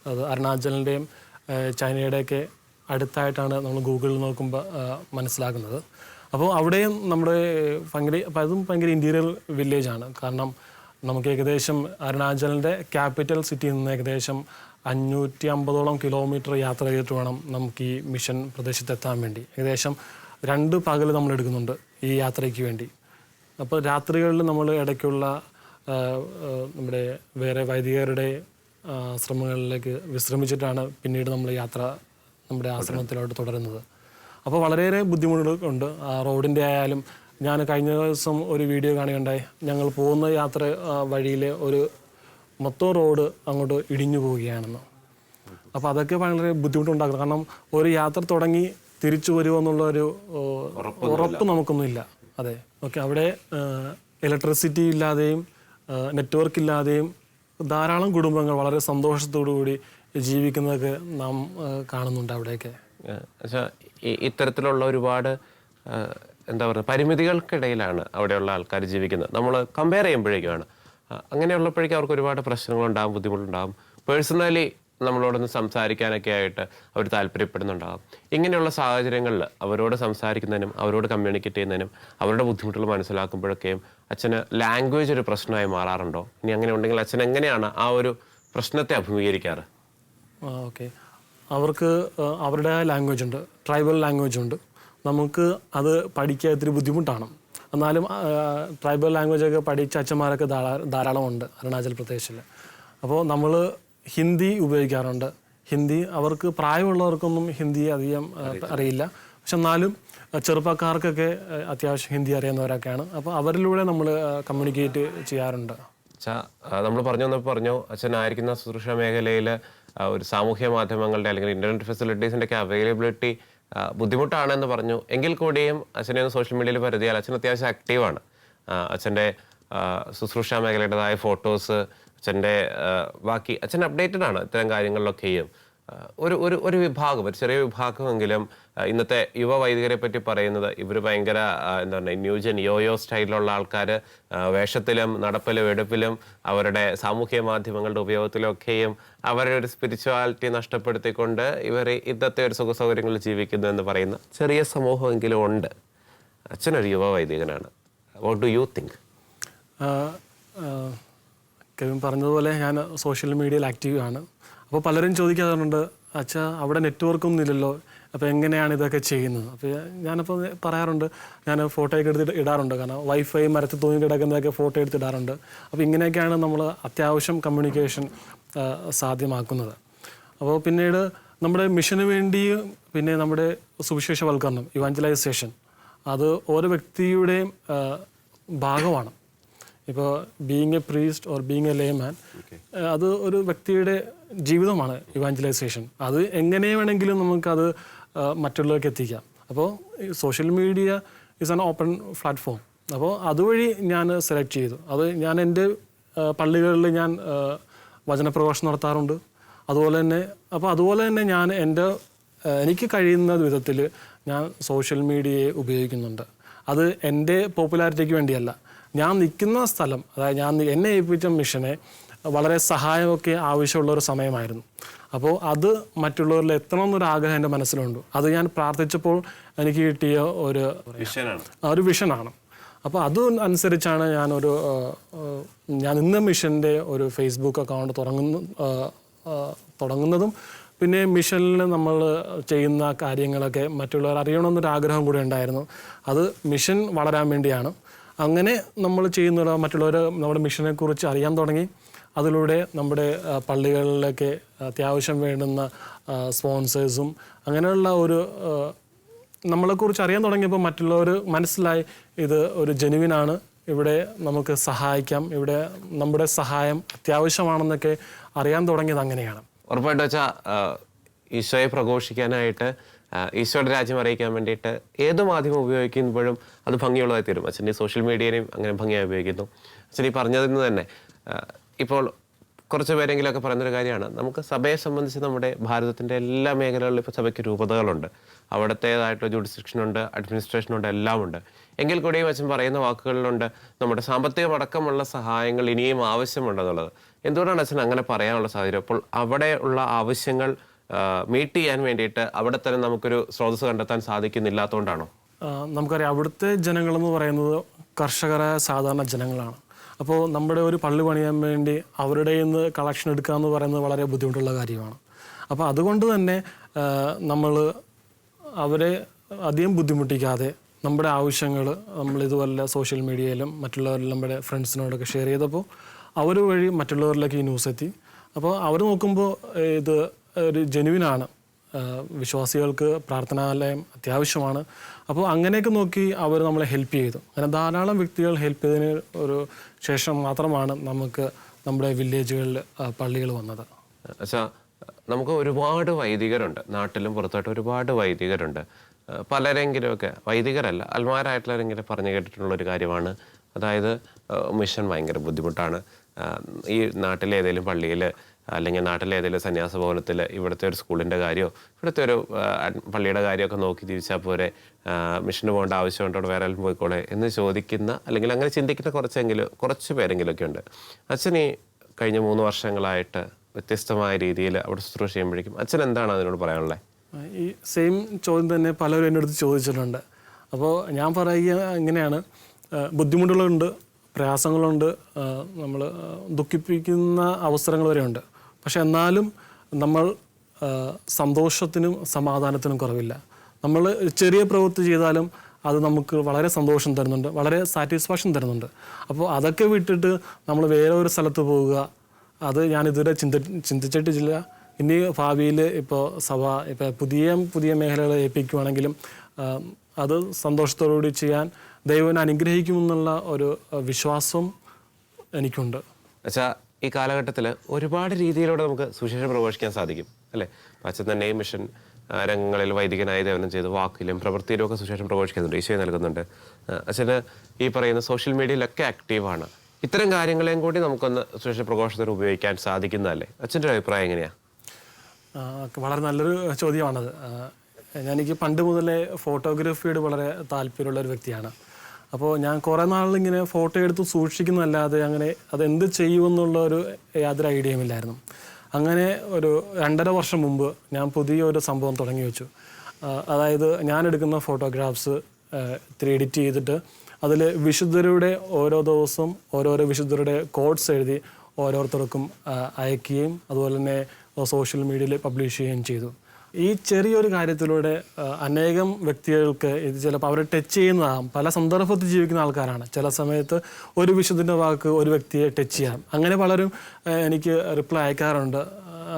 അത് അരുണാചലിൻ്റെയും ചൈനയുടെയൊക്കെ അടുത്തായിട്ടാണ് നമ്മൾ ഗൂഗിളിൽ നോക്കുമ്പോൾ മനസ്സിലാക്കുന്നത്. അപ്പോൾ അവിടെയും നമ്മുടെ അതും ഭയങ്കര ഇൻറ്റീരിയർ വില്ലേജാണ്. കാരണം നമുക്ക് ഏകദേശം അരുണാചലിൻ്റെ ക്യാപിറ്റൽ സിറ്റിയിൽ നിന്ന് ഏകദേശം 550ഓളം കിലോമീറ്റർ യാത്ര ചെയ്തിട്ട് വേണം നമുക്ക് ഈ മിഷൻ പ്രദേശത്തെത്താൻ വേണ്ടി. ഏകദേശം 2 പകൽ നമ്മൾ എടുക്കുന്നുണ്ട് ഈ യാത്രയ്ക്ക് വേണ്ടി. അപ്പോൾ രാത്രികളിൽ നമ്മൾ ഇടയ്ക്കുള്ള നമ്മുടെ വേറെ വൈദികരുടെ ആശ്രമങ്ങളിലേക്ക് വിശ്രമിച്ചിട്ടാണ് പിന്നീട് നമ്മൾ യാത്ര നമ്മുടെ ആശ്രമത്തിലോട്ട് തുടരുന്നത്. അപ്പോൾ വളരെയേറെ ബുദ്ധിമുട്ടുകളുണ്ട്. റോഡിൻ്റെ ആയാലും, ഞാൻ കഴിഞ്ഞ ദിവസം ഒരു വീഡിയോ കാണുകയുണ്ടായി. ഞങ്ങൾ പോകുന്ന യാത്ര വഴിയിൽ മൊത്തം റോഡ് അങ്ങോട്ട് ഇടിഞ്ഞു പോവുകയാണെന്ന്. അപ്പോൾ അതൊക്കെ വളരെ ബുദ്ധിമുട്ടുണ്ടാകും. കാരണം ഒരു യാത്ര തുടങ്ങി തിരിച്ചു വരുമോ എന്നുള്ളൊരു ഉറപ്പ് നമുക്കൊന്നുമില്ല. അതെ, ഓക്കെ. അവിടെ ഇലക്ട്രിസിറ്റി ഇല്ലാതെയും നെറ്റ്വർക്ക് ഇല്ലാതെയും ധാരാളം കുടുംബങ്ങൾ വളരെ സന്തോഷത്തോടു കൂടി ജീവിക്കുന്നതൊക്കെ നാം കാണുന്നുണ്ട് അവിടെയൊക്കെ. ഇത്തരത്തിലുള്ള ഒരുപാട് എന്താ പറയുക, പരിമിതികൾക്കിടയിലാണ് അവിടെയുള്ള ആൾക്കാർ ജീവിക്കുന്നത്. നമ്മൾ കമ്പയർ ചെയ്യുമ്പോഴേക്കുമാണ് അങ്ങനെയുള്ളപ്പോഴേക്കും അവർക്ക് ഒരുപാട് പ്രശ്നങ്ങളുണ്ടാകും, ബുദ്ധിമുട്ടുണ്ടാകും. പേഴ്സണലി നമ്മളോടൊന്ന് സംസാരിക്കാനൊക്കെ ആയിട്ട് അവർ താല്പര്യപ്പെടുന്നുണ്ടാകും. ഇങ്ങനെയുള്ള സാഹചര്യങ്ങളിൽ അവരോട് സംസാരിക്കുന്നതിനും അവരോട് കമ്മ്യൂണിക്കേറ്റ് ചെയ്യുന്നതിനും അവരുടെ ബുദ്ധിമുട്ടുകൾ മനസ്സിലാക്കുമ്പോഴൊക്കെയും അച്ഛന് ലാംഗ്വേജ് ഒരു പ്രശ്നമായി മാറാറുണ്ടോ? ഇനി അങ്ങനെ ഉണ്ടെങ്കിൽ അച്ഛൻ എങ്ങനെയാണ് ആ ഒരു പ്രശ്നത്തെ അഭിമുഖീകരിക്കാറ്? ഓക്കെ, അവർക്ക് അവരുടെ ലാംഗ്വേജ് ഉണ്ട്, ട്രൈബൽ ലാംഗ്വേജ് ഉണ്ട്. നമുക്ക് അത് പഠിക്കാൻ ഇത്തിരി ബുദ്ധിമുട്ടാണ്. എന്നാലും ട്രൈബൽ ലാംഗ്വേജൊക്കെ പഠിച്ച അച്ഛന്മാരൊക്കെ ധാരാളമുണ്ട് അരുണാചൽ പ്രദേശിൽ. അപ്പോൾ നമ്മൾ ഹിന്ദി ഉപയോഗിക്കാറുണ്ട്. ഹിന്ദി അവർക്ക് പ്രായമുള്ളവർക്കൊന്നും ഹിന്ദി അധികം അറിയില്ല. പക്ഷെ എന്നാലും ചെറുപ്പക്കാർക്കൊക്കെ അത്യാവശ്യം ഹിന്ദി അറിയുന്നവരൊക്കെയാണ്. അപ്പോൾ അവരിലൂടെ നമ്മൾ കമ്മ്യൂണിക്കേറ്റ് ചെയ്യാറുണ്ട്. നമ്മൾ പറഞ്ഞു അച്ഛനായിരിക്കുന്ന ശുശ്രൂഷ മേഖലയിൽ ഒരു സാമൂഹ്യ മാധ്യമങ്ങളുടെ അല്ലെങ്കിൽ ഇൻ്റർനെറ്റ് ഫെസിലിറ്റീസിൻ്റെ ഒക്കെ അവൈലബിലിറ്റി ബുദ്ധിമുട്ടാണെന്ന് പറഞ്ഞു. എങ്കിൽ കൂടിയും അച്ഛനെ ഒന്ന് സോഷ്യൽ മീഡിയയിൽ പരിധിയാൽ അച്ഛൻ അത്യാവശ്യം ആക്റ്റീവാണ്. അച്ഛൻ്റെ ശുശ്രൂഷ മേഖലയുടേതായ ഫോട്ടോസ്, അച്ഛൻ്റെ ബാക്കി അച്ഛൻ അപ്ഡേറ്റഡ് ആണ് ഇത്തരം കാര്യങ്ങളിലൊക്കെയും. ഒരു വിഭാഗം, ഒരു ചെറിയ വിഭാഗമെങ്കിലും ഇന്നത്തെ യുവ വൈദികരെ പറ്റി പറയുന്നത് ഇവർ ഭയങ്കര എന്താ പറയുക, ന്യൂജൻ യോയോ സ്റ്റൈലിലുള്ള ആൾക്കാർ, വേഷത്തിലും നടപ്പിലും എടുപ്പിലും അവരുടെ സാമൂഹ്യ മാധ്യമങ്ങളുടെ ഉപയോഗത്തിലൊക്കെയും അവരുടെ ഒരു സ്പിരിച്വാലിറ്റി നഷ്ടപ്പെടുത്തിക്കൊണ്ട് ഇവർ ഇന്നത്തെ ഒരു സുഖസൗകര്യങ്ങളിൽ ജീവിക്കുന്നു എന്ന് പറയുന്ന ചെറിയ സമൂഹമെങ്കിലും ഉണ്ട്. അച്ഛനൊരു യുവ വൈദികനാണ്. What do you think? Kevin പറഞ്ഞതുപോലെ ഞാൻ സോഷ്യൽ മീഡിയയിൽ ആക്റ്റീവ് ആണ്. അപ്പോൾ പലരും ചോദിക്കാറുണ്ട്, അച്ഛാ അവിടെ നെറ്റ്വർക്കൊന്നും ഇല്ലല്ലോ, അപ്പോൾ എങ്ങനെയാണ് ഇതൊക്കെ ചെയ്യുന്നത്? അപ്പോൾ ഞാനിപ്പോൾ പറയാറുണ്ട്, ഞാൻ ഫോട്ടോയൊക്കെ എടുത്തിട്ട് ഇടാറുണ്ട്. കാരണം വൈഫൈ മരത്തിൽ തൂങ്ങി കിടക്കുന്നതൊക്കെ ഫോട്ടോ എടുത്തിടാറുണ്ട്. അപ്പോൾ ഇങ്ങനെയൊക്കെയാണ് നമ്മൾ അത്യാവശ്യം കമ്മ്യൂണിക്കേഷൻ സാധ്യമാക്കുന്നത്. അപ്പോൾ പിന്നീട് നമ്മുടെ മിഷന് വേണ്ടി പിന്നെ നമ്മുടെ സുവിശേഷവൽക്കരണം, ഇവാഞ്ചലൈസേഷൻ, അത് ഓരോ വ്യക്തിയുടെയും ഭാഗമാണ്. ഇപ്പോൾ being a priest or being a layman, അത് ഒരു വ്യക്തിയുടെ ജീവിതമാണ് ഇവാഞ്ചലൈസേഷൻ. അത് എങ്ങനെ വേണമെങ്കിലും നമുക്കത് മറ്റുള്ളവർക്ക് എത്തിക്കാം. അപ്പോൾ social media is an open platform. അപ്പോൾ അതുവഴി ഞാൻ സെലക്ട് ചെയ്തു. അത് ഞാൻ എൻ്റെ പള്ളികളിൽ ഞാൻ വചനപ്രഭാഷണം നടത്താറുണ്ട്. അതുപോലെ തന്നെ ഞാൻ എനിക്ക് കഴിയുന്ന വിധത്തിൽ ഞാൻ സോഷ്യൽ മീഡിയയെ ഉപയോഗിക്കുന്നുണ്ട്. അത് എൻ്റെ പോപ്പുലാരിറ്റിക്ക് വേണ്ടിയല്ല. ഞാൻ നിൽക്കുന്ന സ്ഥലം, അതായത് എന്നെ ഏൽപ്പിച്ച മിഷനെ വളരെ സഹായമൊക്കെ ആവശ്യമുള്ള ഒരു സമയമായിരുന്നു. അപ്പോൾ അത് മറ്റുള്ളവരിൽ എത്തണമെന്നൊരു ആഗ്രഹം എൻ്റെ മനസ്സിലുണ്ട്. അത് ഞാൻ പ്രാർത്ഥിച്ചപ്പോൾ എനിക്ക് കിട്ടിയ ഒരു വിഷനാണ്. അപ്പോൾ അത് അനുസരിച്ചാണ് ഞാൻ ഇന്ന് മിഷൻ്റെ ഒരു ഫേസ്ബുക്ക് അക്കൗണ്ട് തുടങ്ങുന്നതും പിന്നെ മിഷനിൽ നമ്മൾ ചെയ്യുന്ന കാര്യങ്ങളൊക്കെ മറ്റുള്ളവർ അറിയണമെന്നൊരു ആഗ്രഹം കൂടി ഉണ്ടായിരുന്നു. അത് മിഷൻ വളരാൻ വേണ്ടിയാണ്. അങ്ങനെ നമ്മൾ മറ്റുള്ളവർ നമ്മുടെ മിഷനെക്കുറിച്ച് അറിയാൻ തുടങ്ങി. അതിലൂടെ നമ്മുടെ പള്ളികളിലൊക്കെ അത്യാവശ്യം വേണ്ടുന്ന സ്പോൺസേഴ്സും അങ്ങനെയുള്ള നമ്മളെക്കുറിച്ച് അറിയാൻ തുടങ്ങിയപ്പോൾ മറ്റുള്ളവർ മനസ്സിലായി ഇത് ഒരു ജെനുവിനാണ്, ഇവിടെ നമുക്ക് സഹായിക്കാം, ഇവിടെ നമ്മുടെ സഹായം അത്യാവശ്യമാണെന്നൊക്കെ അറിയാൻ തുടങ്ങിയത് അങ്ങനെയാണ്. ഉറപ്പായിട്ട് വെച്ചാൽ ഈശോയെ പ്രഘോഷിക്കാനായിട്ട്, ഈശോയുടെ രാജ്യം അറിയിക്കാൻ വേണ്ടിയിട്ട് ഏത് മാധ്യമം ഉപയോഗിക്കുമ്പോഴും അത് ഭംഗിയുള്ളതായി തീരും. അച്ഛൻ ഈ സോഷ്യൽ മീഡിയയും അങ്ങനെ ഭംഗിയായി ഉപയോഗിക്കുന്നു. അച്ഛൻ ഈ പറഞ്ഞതിൽ നിന്ന് തന്നെ ഇപ്പോൾ കുറച്ച് പേരെങ്കിലുമൊക്കെ പറയുന്നൊരു കാര്യമാണ്, നമുക്ക് സഭയെ സംബന്ധിച്ച് നമ്മുടെ ഭാരതത്തിൻ്റെ എല്ലാ മേഖലകളിലും ഇപ്പോൾ സഭയ്ക്ക് രൂപതകളുണ്ട്, അവിടത്തേതായിട്ടുള്ള ജുഡിസ്ഡിക്ഷനുണ്ട്, അഡ്മിനിസ്ട്രേഷനുണ്ട്, എല്ലാം ഉണ്ട്. എങ്കിൽ കൂടിയും അച്ഛൻ പറയുന്ന വാക്കുകളിലുണ്ട് നമ്മുടെ സാമ്പത്തികമടക്കമുള്ള സഹായങ്ങൾ ഇനിയും ആവശ്യമുണ്ടെന്നുള്ളത്. എന്തുകൊണ്ടാണ് അച്ഛൻ അങ്ങനെ പറയാനുള്ള സാഹചര്യം? അപ്പോൾ അവിടെ ഉള്ള ആവശ്യങ്ങൾ മീറ്റ് ചെയ്യാൻ വേണ്ടിയിട്ട് അവിടെ തന്നെ നമുക്കൊരു സ്രോതസ് കണ്ടെത്താൻ സാധിക്കുന്നില്ലാത്തതുകൊണ്ടാണോ? നമുക്കറിയാം, അവിടുത്തെ ജനങ്ങളെന്ന് പറയുന്നത് കർഷകരായ സാധാരണ ജനങ്ങളാണ്. അപ്പോൾ നമ്മുടെ ഒരു പള്ളി പണിയാൻ വേണ്ടി അവരുടെ നിന്ന് കളക്ഷൻ എടുക്കുക എന്ന് പറയുന്നത് വളരെ ബുദ്ധിമുട്ടുള്ള കാര്യമാണ്. അപ്പോൾ അതുകൊണ്ട് തന്നെ നമ്മൾ അവരെ അധികം ബുദ്ധിമുട്ടിക്കാതെ നമ്മുടെ ആവശ്യങ്ങൾ നമ്മൾ ഇതുപോലെ സോഷ്യൽ മീഡിയയിലും മറ്റുള്ളവരിലും നമ്മുടെ ഫ്രണ്ട്സിനോടൊക്കെ ഷെയർ ചെയ്തപ്പോൾ അവർ വഴി മറ്റുള്ളവരിലേക്ക് ഈ ന്യൂസ് എത്തി. അപ്പോൾ അവർ നോക്കുമ്പോൾ ഇത് ഒരു ജെനുവിനാണ്, വിശ്വാസികൾക്ക് പ്രാർത്ഥനാലയം അത്യാവശ്യമാണ്. അപ്പോൾ അങ്ങനെയൊക്കെ നോക്കി അവർ നമ്മളെ ഹെൽപ്പ് ചെയ്തു. അങ്ങനെ ധാരാളം വ്യക്തികൾ ഹെൽപ്പ് ചെയ്തതിന് ഒരു ശേഷം മാത്രമാണ് നമുക്ക് നമ്മുടെ വില്ലേജുകളിൽ പള്ളികൾ വന്നത്. അച്ഛാ, നമുക്ക് ഒരുപാട് വൈദികരുണ്ട്, നാട്ടിലും പുറത്തായിട്ട് ഒരുപാട് വൈദികരുണ്ട്. പലരെങ്കിലുമൊക്കെ, വൈദികരല്ല അൽമാരായിട്ടുള്ളവരെങ്കിലും പറഞ്ഞു കേട്ടിട്ടുള്ളൊരു കാര്യമാണ്, അതായത് മിഷൻ ഭയങ്കര ബുദ്ധിമുട്ടാണ്. ഈ നാട്ടിലെ ഏതെങ്കിലും പള്ളിയിൽ അല്ലെങ്കിൽ നാട്ടിലെ ഏതെങ്കിലും സന്യാസ ഭവനത്തിൽ ഇവിടുത്തെ ഒരു സ്കൂളിൻ്റെ കാര്യമോ ഇവിടുത്തെ ഒരു പള്ളിയുടെ കാര്യമൊക്കെ നോക്കി തിരിച്ചാൽ പോരെ, മിഷന് പോകേണ്ട ആവശ്യമുണ്ടോ, വേറെ ആരും പോയിക്കോളെ എന്ന് ചോദിക്കുന്ന അല്ലെങ്കിൽ അങ്ങനെ ചിന്തിക്കുന്ന കുറച്ച് പേരെങ്കിലുമൊക്കെ ഉണ്ട്. അച്ഛൻ ഈ കഴിഞ്ഞ 3 വർഷങ്ങളായിട്ട് വ്യത്യസ്തമായ രീതിയിൽ അവിടെ ശുശ്രൂഷ ചെയ്യുമ്പോഴേക്കും അച്ഛൻ എന്താണ് അതിനോട് പറയാനുള്ളത്? ഈ സെയിം ചോദ്യം തന്നെ പലരും എൻ്റെ അടുത്ത് ചോദിച്ചിട്ടുണ്ട്. അപ്പോൾ ഞാൻ പറയുക ഇങ്ങനെയാണ്, ബുദ്ധിമുട്ടുകളുണ്ട്, പ്രയാസങ്ങളുണ്ട്, നമ്മൾ ദുഃഖിപ്പിക്കുന്ന അവസരങ്ങൾ വരെയുണ്ട്. പക്ഷെ എന്നാലും നമ്മൾ സന്തോഷത്തിനും സമാധാനത്തിനും കുറവില്ല. നമ്മൾ ചെറിയ പ്രവൃത്തി ചെയ്താലും അത് നമുക്ക് വളരെ സന്തോഷം തരുന്നുണ്ട്, വളരെ സാറ്റിസ്ഫാക്ഷൻ തരുന്നുണ്ട്. അപ്പോൾ അതൊക്കെ വിട്ടിട്ട് നമ്മൾ വേറെ ഒരു സ്ഥലത്ത് പോവുക, അത് ഞാനിതുവരെ ചിന്തിച്ചിട്ടില്ല. ഇനി ഭാവിയിൽ ഇപ്പോൾ സഭ പുതിയ മേഖലകൾ ഏൽപ്പിക്കുവാണെങ്കിലും അത് സന്തോഷത്തോടുകൂടി ചെയ്യാൻ ദൈവം അനുഗ്രഹിക്കുമെന്നുള്ള ഒരു വിശ്വാസം എനിക്കുണ്ട്. അച്ഛാ, ഈ കാലഘട്ടത്തിൽ ഒരുപാട് രീതിയിലൂടെ നമുക്ക് സുവിശേഷം പ്രഘോഷിക്കാൻ സാധിക്കും അല്ലേ? അച്ഛൻ തന്നെ മിഷൻ രംഗങ്ങളിൽ വൈദികനായി സേവനം ചെയ്ത് വാക്കിലും പ്രവൃത്തിയിലും ഒക്കെ സുവിശേഷം പ്രഘോഷിക്കുന്നുണ്ട്, ഈശോയെ നൽകുന്നുണ്ട്. അച്ഛന് ഈ പറയുന്ന സോഷ്യൽ മീഡിയയിലൊക്കെ ആക്റ്റീവാണ്. ഇത്തരം കാര്യങ്ങളെയും കൂടി നമുക്കൊന്ന് സുവിശേഷ പ്രഘോഷത്തിന് ഉപയോഗിക്കാൻ സാധിക്കുന്നതല്ലേ? അച്ഛൻ്റെ ഒരു അഭിപ്രായം എങ്ങനെയാണ്? വളരെ നല്ലൊരു ചോദ്യമാണത്. എനിക്ക് പണ്ട് മുതലേ ഫോട്ടോഗ്രാഫിയോട് വളരെ താല്പര്യമുള്ളൊരു വ്യക്തിയാണ്. അപ്പോൾ ഞാൻ കുറേ നാളിങ്ങനെ ഫോട്ടോ എടുത്ത് സൂക്ഷിക്കുന്നതല്ലാതെ അങ്ങനെ അതെന്ത് ചെയ്യുമെന്നുള്ള യാതൊരു ഐഡിയയുമില്ലായിരുന്നു. അങ്ങനെ ഒരു 2.5 വർഷം മുമ്പ് ഞാൻ പുതിയൊരു സംഭവം തുടങ്ങി വെച്ചു. അതായത് ഞാൻ എടുക്കുന്ന ഫോട്ടോഗ്രാഫ്സ് 3D എഡിറ്റ് ചെയ്തിട്ട് അതിൽ വിശുദ്ധരുടെ ഓരോ ദിവസവും ഓരോരോ വിശുദ്ധരുടെ കോഡ്സ് എഴുതി ഓരോരുത്തർക്കും അയക്കുകയും അതുപോലെ തന്നെ സോഷ്യൽ മീഡിയയിൽ പബ്ലിഷ് ചെയ്യുകയും ചെയ്തു. ഈ ചെറിയൊരു കാര്യത്തിലൂടെ അനേകം വ്യക്തികൾക്ക് ഇത് ചിലപ്പോൾ അവരെ ടച്ച് ചെയ്യുന്നതാകും. പല സന്ദർഭത്തിൽ ജീവിക്കുന്ന ആൾക്കാരാണ്. ചില സമയത്ത് ഒരു വിശുദ്ധൻ്റെ വാക്ക് ഒരു വ്യക്തിയെ ടച്ച് ചെയ്യാം. അങ്ങനെ പലരും എനിക്ക് റിപ്ലൈ അയക്കാറുണ്ട്,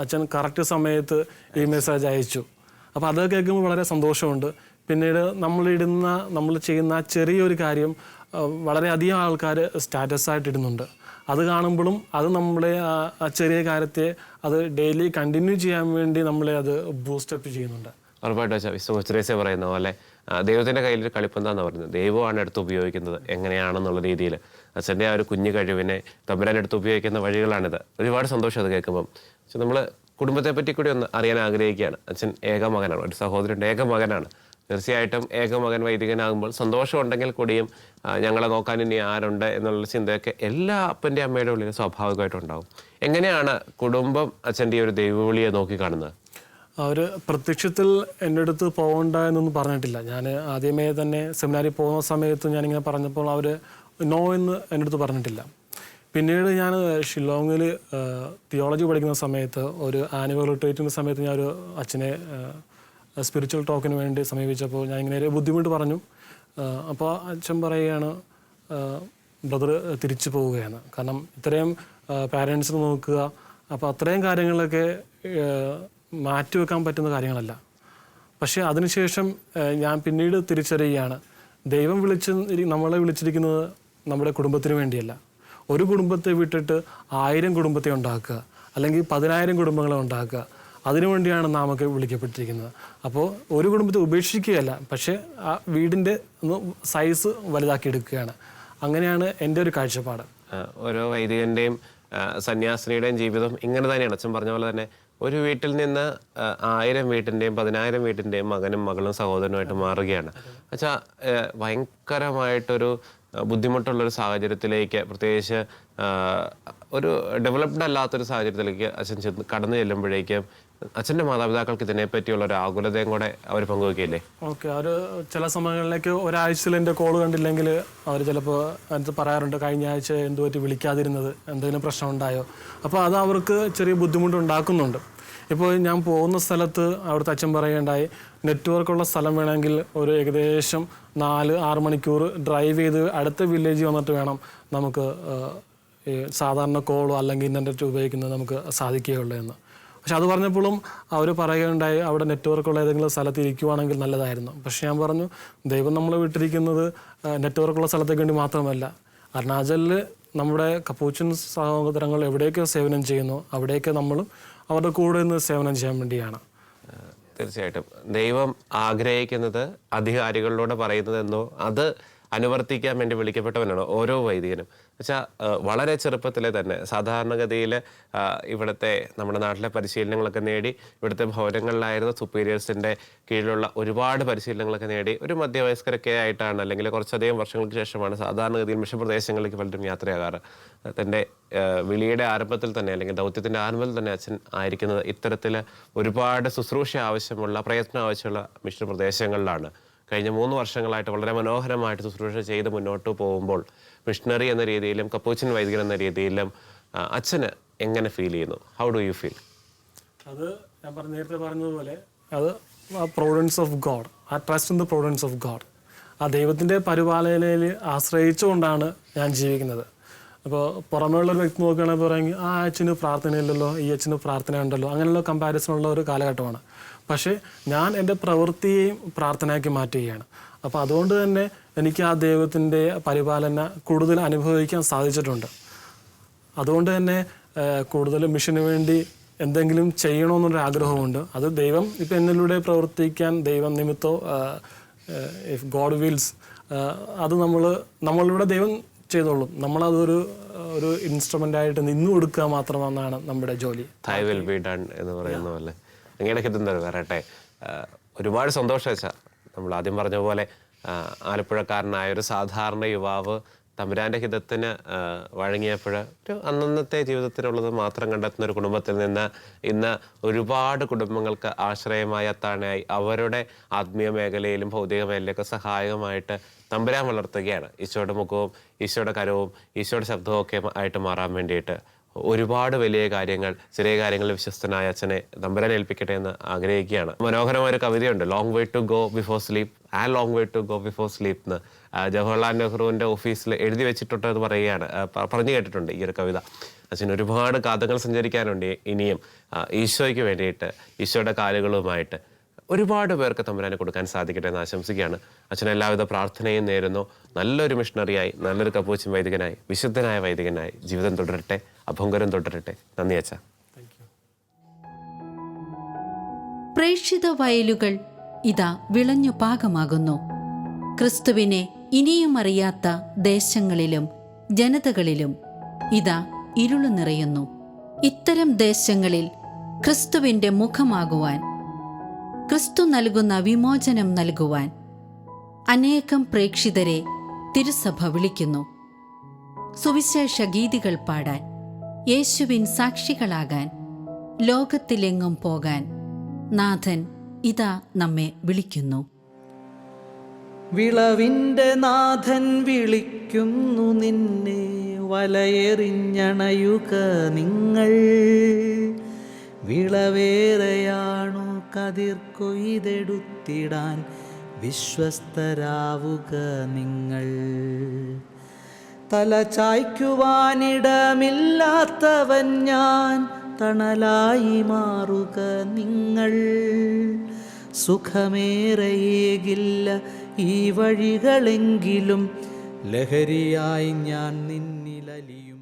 അച്ഛൻ കറക്റ്റ് സമയത്ത് ഈ മെസ്സേജ് അയച്ചു. അപ്പോൾ അത് കേൾക്കുമ്പോൾ വളരെ സന്തോഷമുണ്ട്. പിന്നീട് നമ്മൾ ചെയ്യുന്ന ചെറിയൊരു കാര്യം വളരെയധികം ആൾക്കാർ സ്റ്റാറ്റസായിട്ട് ഇടുന്നുണ്ട്. അത് കാണുമ്പോഴും അത് നമ്മളെ ആ ചെറിയ കാര്യത്തെ അത് ഡെയിലി കണ്ടിന്യൂ ചെയ്യാൻ വേണ്ടി നമ്മളെ അത് ബൂസ്റ്റപ്പ് ചെയ്യുന്നുണ്ട്. ഉറപ്പായിട്ട് വെച്ചാൽ വിശ്വ പറയുന്ന പോലെ ദൈവത്തിൻ്റെ കയ്യിലൊരു കളിപ്പന്താന്ന് പറയുന്നത്, ദൈവമാണ് എടുത്ത് ഉപയോഗിക്കുന്നത് എങ്ങനെയാണെന്നുള്ള രീതിയിൽ അച്ഛൻ്റെ ആ ഒരു കുഞ്ഞു കഴിവിനെ തമ്പുരാൻ എടുത്ത് ഉപയോഗിക്കുന്ന വഴികളാണിത്. ഒരുപാട് സന്തോഷം അത് കേൾക്കുമ്പം. പക്ഷെ നമ്മൾ കുടുംബത്തെ പറ്റി കൂടി ഒന്ന് അറിയാൻ ആഗ്രഹിക്കുകയാണ്. അച്ഛൻ ഏക മകനാണ്, ഒരു സഹോദരൻ്റെ ഏക മകനാണ്. തീർച്ചയായിട്ടും ഏക മകൻ വൈദികനാകുമ്പോൾ സന്തോഷമുണ്ടെങ്കിൽ കൂടിയും ഞങ്ങളെ നോക്കാൻ ഇനി ആരുണ്ട് എന്നുള്ള ചിന്തയൊക്കെ എല്ലാ അപ്പൻ്റെ അമ്മയുടെ ഉള്ളിൽ സ്വാഭാവികമായിട്ടുണ്ടാവും. എങ്ങനെയാണ് കുടുംബം അച്ഛൻ്റെ ഈ ഒരു ദൈവവിളിയെ നോക്കിക്കാണുന്നത്? അവർ പ്രത്യക്ഷത്തിൽ എൻ്റെ അടുത്ത് പോകണ്ട എന്നൊന്നും പറഞ്ഞിട്ടില്ല. ഞാൻ ആദ്യമേ തന്നെ സെമിനാരിൽ പോകുന്ന സമയത്ത് ഞാനിങ്ങനെ പറഞ്ഞപ്പോൾ അവർ നോ എന്ന് എൻ്റെ അടുത്ത് പറഞ്ഞിട്ടില്ല. പിന്നീട് ഞാൻ ഷില്ലോങ്ങിൽ തിയോളജി പഠിക്കുന്ന സമയത്ത് ഒരു ആനുവൽ റിട്രീറ്റിൻ്റെ സമയത്ത് ഞാനൊരു അച്ഛനെ സ്പിരിച്വൽ ടോക്കിന് വേണ്ടി സമീപിച്ചപ്പോൾ ഞാൻ ഇങ്ങനെ ഒരു ബുദ്ധിമുട്ട് പറഞ്ഞു. അപ്പോൾ അച്ഛൻ പറയുകയാണ്, ബ്രദർ തിരിച്ചു പോവുകയാണ്. കാരണം ഇത്രയും പാരൻസിന് നോക്കുക, അപ്പോൾ അത്രയും കാര്യങ്ങളൊക്കെ മാറ്റിവെക്കാൻ പറ്റുന്ന കാര്യങ്ങളല്ല. പക്ഷേ അതിനുശേഷം ഞാൻ പിന്നീട് തിരിച്ചറിയുകയാണ്, ദൈവം നമ്മളെ വിളിച്ചിരിക്കുന്നത് നമ്മുടെ കുടുംബത്തിന് വേണ്ടിയല്ല. ഒരു കുടുംബത്തെ വിട്ടിട്ട് 1000 കുടുംബത്തെ ഉണ്ടാക്കുക, അല്ലെങ്കിൽ 10,000 കുടുംബങ്ങളെ ഉണ്ടാക്കുക, അതിനുവേണ്ടിയാണ് നാമൊക്കെ വിളിക്കപ്പെട്ടിരിക്കുന്നത്. അപ്പോൾ ഒരു കുടുംബത്തെ ഉപേക്ഷിക്കുകയല്ല, പക്ഷേ ആ വീടിൻ്റെ ഒന്ന് സൈസ് വലുതാക്കി എടുക്കുകയാണ്. അങ്ങനെയാണ് എൻ്റെ ഒരു കാഴ്ചപ്പാട്. ഓരോ വൈദികൻ്റെയും സന്യാസിനിയുടെയും ജീവിതം ഇങ്ങനെ തന്നെയാണ്. അച്ഛൻ പറഞ്ഞ പോലെ തന്നെ ഒരു വീട്ടിൽ നിന്ന് 1000 വീട്ടിൻ്റെയും 10,000 വീട്ടിൻ്റെയും മകനും മകളും സഹോദരനുമായിട്ട് മാറുകയാണ്. അച്ഛാ, ഭയങ്കരമായിട്ടൊരു ബുദ്ധിമുട്ടുള്ളൊരു സാഹചര്യത്തിലേക്ക്, പ്രത്യേകിച്ച് ഒരു ഡെവലപ്ഡ് അല്ലാത്തൊരു സാഹചര്യത്തിലേക്ക് അച്ഛൻ കടന്നു ചെല്ലുമ്പോഴേക്കും അച്ഛൻ്റെ മാതാപിതാക്കൾക്ക് ഇതിനെപ്പറ്റിയുള്ള ഒരു ആകുലതയും കൂടെ അവർ പങ്കുവയ്ക്കില്ലേ? ഓക്കെ, അവർ ചില സമയങ്ങളിലേക്ക് ഒരാഴ്ചയിൽ എൻ്റെ കോൾ കണ്ടില്ലെങ്കിൽ അവർ ചിലപ്പോൾ അടുത്ത് പറയാറുണ്ട്, കഴിഞ്ഞ ആഴ്ച എന്തുപറ്റി വിളിക്കാതിരുന്നത്, എന്തെങ്കിലും പ്രശ്നം ഉണ്ടായോ. അപ്പോൾ അത് അവർക്ക് ചെറിയ ബുദ്ധിമുട്ടുണ്ടാക്കുന്നുണ്ട്. ഇപ്പോൾ ഞാൻ പോകുന്ന സ്ഥലത്ത് അവിടുത്തെ അച്ഛൻ പറയുകയുണ്ടായി, നെറ്റ്വർക്കുള്ള സ്ഥലം വേണമെങ്കിൽ ഒരു ഏകദേശം 4-6 മണിക്കൂർ ഡ്രൈവ് ചെയ്ത് അടുത്ത വില്ലേജിൽ വന്നിട്ട് വേണം നമുക്ക് ഈ സാധാരണ കോളോ അല്ലെങ്കിൽ ഇൻ്റർനെറ്റ് ഉപയോഗിക്കുന്നത് നമുക്ക് സാധിക്കുകയുള്ളൂ എന്ന്. പക്ഷെ അത് പറഞ്ഞപ്പോഴും അവർ പറയുകയുണ്ടായി, അവിടെ നെറ്റ്വർക്കുള്ള ഏതെങ്കിലും സ്ഥലത്ത് ഇരിക്കുവാണെങ്കിൽ നല്ലതായിരുന്നു. പക്ഷെ ഞാൻ പറഞ്ഞു, ദൈവം നമ്മളെ വിട്ടിരിക്കുന്നത് നെറ്റ്വർക്കുള്ള സ്ഥലത്തേക്ക് വേണ്ടി മാത്രമല്ല. അരുണാചലിൽ നമ്മുടെ കപ്പൂച്ചിൻ സഹോദരങ്ങൾ എവിടെയൊക്കെ സേവനം ചെയ്യുന്നു അവിടെയൊക്കെ നമ്മളും അവരുടെ കൂടെ നിന്ന് സേവനം ചെയ്യാൻ വേണ്ടിയാണ്. തീർച്ചയായിട്ടും ദൈവം ആഗ്രഹിക്കുന്നത് അധികാരികളിലൂടെ പറയുന്നതെന്നോ അത് അനുവർത്തിക്കാൻ വേണ്ടി വിളിക്കപ്പെട്ടവനാണ് ഓരോ വൈദികനും. വെച്ചാൽ വളരെ ചെറുപ്പത്തിലെ തന്നെ സാധാരണഗതിയിൽ ഇവിടുത്തെ നമ്മുടെ നാട്ടിലെ പരിശീലനങ്ങളൊക്കെ നേടി, ഇവിടുത്തെ ഭവനങ്ങളിലായിരുന്ന സുപ്പീരിയേഴ്സിൻ്റെ കീഴിലുള്ള ഒരുപാട് പരിശീലനങ്ങളൊക്കെ നേടി ഒരു മധ്യവയസ്കരൊക്കെ ആയിട്ടാണ്, അല്ലെങ്കിൽ കുറച്ചധികം വർഷങ്ങൾക്ക് ശേഷമാണ് സാധാരണഗതിയിൽ മിഷൻ പ്രദേശങ്ങളിലേക്ക് പലരും യാത്രയാകാറ്. തൻ്റെ വിളിയുടെ ആരംഭത്തിൽ തന്നെ, അല്ലെങ്കിൽ ദൗത്യത്തിൻ്റെ ആരംഭത്തിൽ തന്നെ അച്ഛൻ ആയിരിക്കുന്നത് ഇത്തരത്തിൽ ഒരുപാട് ശുശ്രൂഷ ആവശ്യമുള്ള, പ്രയത്നം ആവശ്യമുള്ള മിഷൻ പ്രദേശങ്ങളിലാണ്. കഴിഞ്ഞ 3 വർഷങ്ങളായിട്ട് വളരെ മനോഹരമായിട്ട് ശുശ്രൂഷ ചെയ്ത് മുന്നോട്ട് പോകുമ്പോൾ മിഷണറി എന്ന രീതിയിലും കപ്പൂച്ചിൻ വൈദികൻ എന്ന രീതിയിലും അച്ഛന് എങ്ങനെ ഫീൽ ചെയ്യുന്നു? How do you feel? അത് ഞാൻ നേരത്തെ പറഞ്ഞതുപോലെ അത് പ്രൊവിഡൻസ് ഓഫ് ഗോഡ്, ആ trust in the Providence of God, ആ ദൈവത്തിൻ്റെ പരിപാലനയിൽ ആശ്രയിച്ചുകൊണ്ടാണ് ഞാൻ ജീവിക്കുന്നത്. അപ്പോൾ പുറമേയുള്ളൊരു വ്യക്തി നോക്കുകയാണെങ്കിൽ പറയുമെങ്കിൽ ആ അച്ഛന് പ്രാർത്ഥനയില്ലല്ലോ, ഈ അച്ഛന് പ്രാർത്ഥന ഉണ്ടല്ലോ, അങ്ങനെയുള്ള കമ്പാരിസണുള്ള ഒരു കാലഘട്ടമാണ്. പക്ഷേ ഞാൻ എൻ്റെ പ്രവൃത്തിയെയും പ്രാർത്ഥനയാക്കി മാറ്റുകയാണ്. അപ്പോൾ അതുകൊണ്ട് തന്നെ എനിക്ക് ആ ദൈവത്തിൻ്റെ പരിപാലന കൂടുതൽ അനുഭവിക്കാൻ സാധിച്ചിട്ടുണ്ട്. അതുകൊണ്ട് തന്നെ കൂടുതൽ മിഷന് വേണ്ടി എന്തെങ്കിലും ചെയ്യണമെന്നൊരു ആഗ്രഹമുണ്ട്. അത് ദൈവം ഇപ്പം എന്നിലൂടെ പ്രവർത്തിക്കാൻ ദൈവം നിമിത്തോ, ഇഫ് ഗോഡ് വിൽസ്, അത് നമ്മളിലൂടെ ദൈവം ചെയ്തോളും. നമ്മളതൊരു ഇൻസ്ട്രുമെൻ്റായിട്ട് നിന്നു കൊടുക്കുക മാത്രമെന്നാണ് നമ്മുടെ ജോലി. Thy will be done എന്ന് പറയുന്ന പോലെ അങ്ങയുടെ ഹിതം വരട്ടെ. ഒരുപാട് സന്തോഷം വെച്ചാൽ നമ്മൾ ആദ്യം പറഞ്ഞ പോലെ ആലപ്പുഴക്കാരനായ ഒരു സാധാരണ യുവാവ് തമ്പുരാൻ്റെ ഹിതത്തിന് വഴങ്ങിയപ്പോൾ ഒരു അന്നന്നത്തെ ജീവിതത്തിനുള്ളത് മാത്രം കണ്ടെത്തുന്ന ഒരു കുടുംബത്തിൽ നിന്ന് ഇന്ന് ഒരുപാട് കുടുംബങ്ങൾക്ക് ആശ്രയമായി, അത്താണയായി, അവരുടെ ആത്മീയ മേഖലയിലും ഭൗതിക മേഖലയിലൊക്കെ സഹായകമായിട്ട് തമ്പുരാൻ വളർത്തുകയാണ്. ഈശോയുടെ മുഖവും ഈശോയുടെ കരവും ഈശോയുടെ ശബ്ദവും ഒക്കെ ആയിട്ട് മാറാൻ വേണ്ടിയിട്ട് ഒരുപാട് വലിയ കാര്യങ്ങൾ, ചെറിയ കാര്യങ്ങളിൽ വിശ്വസ്തനായ അച്ഛനെ തമ്പുരാൻ ഏൽപ്പിക്കട്ടെ എന്ന് ആഗ്രഹിക്കുകയാണ്. മനോഹരമായൊരു കവിതയുണ്ട്, long way to go before sleep, long way to go before sleep എന്ന് ജവഹർലാൽ നെഹ്റുവിൻ്റെ ഓഫീസിൽ എഴുതി വെച്ചിട്ടുണ്ടെന്ന് പറയുകയാണ്, പറഞ്ഞു കേട്ടിട്ടുണ്ട് ഈ ഒരു കവിത. അച്ഛന് ഒരുപാട് കാതങ്ങൾ സഞ്ചരിക്കാനുണ്ട് ഇനിയും ഈശോയ്ക്ക് വേണ്ടിയിട്ട്, ഈശോയുടെ കാലുകളുമായിട്ട് ഒരുപാട് പേർക്ക് തമ്പുരാനെ കൊടുക്കാൻ സാധിക്കട്ടെ എന്ന് ആശംസിക്കുകയാണ്. അച്ഛൻ എല്ലാവിധ പ്രാർത്ഥനയും നേരുന്നു. നല്ലൊരു മിഷണറിയായി, നല്ലൊരു കപ്പൂച്ചിൻ വൈദികനായി, വിശുദ്ധനായ വൈദികനായി ജീവിതം തുടരട്ടെ, അഭംഗരം തുടരട്ടെ. നന്ദി അച്ഛാ. പ്രേക്ഷിത വയലുകൾ ഇതാ വിളഞ്ഞു പാകമാകുന്നു. ക്രിസ്തുവിനെ ഇനിയും അറിയാത്ത ദേശങ്ങളിലും ജനതകളിലും ഇതാ ഇരുളു നിറയുന്നു. ഇത്തരം ദേശങ്ങളിൽ ക്രിസ്തുവിൻ്റെ മുഖമാകുവാൻ, ക്രിസ്തു നൽകുന്ന വിമോചനം നൽകുവാൻ അനേകം പ്രേക്ഷിതരെ തിരുസഭ വിളിക്കുന്നു. സുവിശേഷ ഗീതികൾ പാടാൻ, യേശുവിൻ സാക്ഷികളാകാൻ, ലോകത്തിലെങ്ങും പോകാൻ നാഥൻ ഇതാ നമ്മെ വിളിക്കുന്നു. വിളവിൻ്റെ നാഥൻ വിളിക്കുന്നു നിന്നെ, വലയെറിഞ്ഞണയുക നിങ്ങൾ. വിളവേറെയാണു കതിർ കൊയ്തെടുത്തിടാൻ, വിശ്വസ്തരാവുക നിങ്ങൾ. തല ചായ്ക്കുവാനിടമില്ലാത്തവൻ ഞാൻ, തണലായി മാറുക നിങ്ങൾ. സുഖമേറെയേകില്ല ഈ വഴികളെങ്കിലും, ലഹരിയായി ഞാൻ നിന്നിലലിയും.